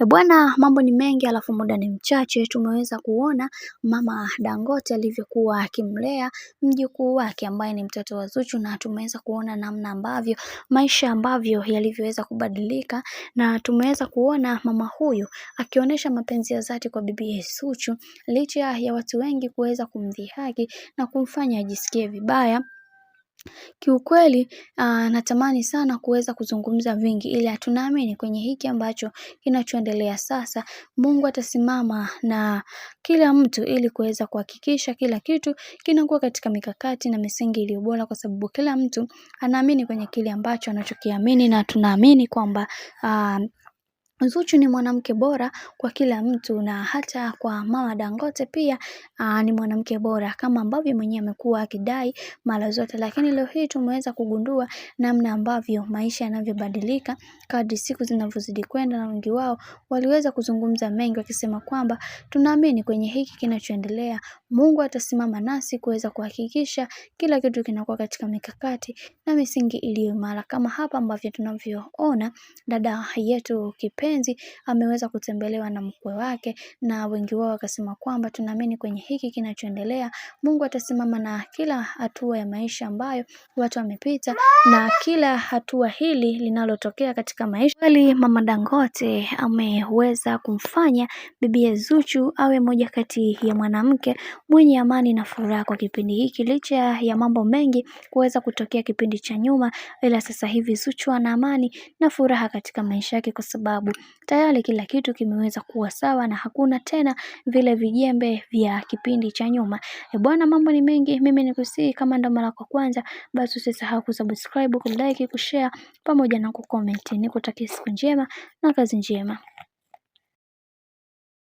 Bwana, mambo ni mengi alafu muda ni mchache. Tumeweza kuona mama Dangote alivyokuwa akimlea mjukuu wake ambaye ni mtoto wa Zuchu, na tumeweza kuona namna ambavyo maisha ambavyo yalivyoweza kubadilika, na tumeweza kuona mama huyu akionyesha mapenzi ya dhati kwa bibi Zuchu licha ya watu wengi kuweza kumdhihaki na kumfanya ajisikie vibaya. Kiukweli natamani sana kuweza kuzungumza vingi, ila tunaamini kwenye hiki ambacho kinachoendelea sasa, Mungu atasimama na kila mtu ili kuweza kuhakikisha kila kitu kinakuwa katika mikakati na misingi iliyo bora, kwa sababu kila mtu anaamini kwenye kile ambacho anachokiamini, na tunaamini kwamba Zuchu ni mwanamke bora kwa kila mtu, na hata kwa mama Dangote pia ni mwanamke bora kama ambavyo mwenyewe amekuwa akidai mara zote. Lakini leo hii tumeweza kugundua namna ambavyo maisha yanavyobadilika kadri siku zinavyozidi kwenda, na wengi wao waliweza kuzungumza mengi wakisema kwamba tunaamini kwenye hiki kinachoendelea, Mungu atasimama nasi kuweza kuhakikisha kila kitu kinakuwa katika mikakati na misingi iliyo imara, kama hapa ambavyo tunavyoona dada yetu kipenzi ameweza kutembelewa na mkwe wake, na wengi wao wakasema kwamba tunaamini kwenye hiki kinachoendelea, Mungu atasimama na kila hatua ya maisha ambayo watu wamepita, na kila hatua hili linalotokea katika maisha. Kweli mama Dangote ameweza kumfanya bibi Zuchu awe moja kati ya mwanamke mwenye amani na furaha kwa kipindi hiki, licha ya mambo mengi kuweza kutokea kipindi cha nyuma, ila sasa hivi Zuchu ana amani na furaha katika maisha yake, kwa sababu tayari kila kitu kimeweza kuwa sawa na hakuna tena vile vijembe vya kipindi cha nyuma. Bwana, mambo ni mengi. Mimi nikusihi, kama ndo mara kwa kwanza, basi usisahau kusubscribe, kulike, kushare pamoja na kucomment. Nikutakia siku njema na kazi njema.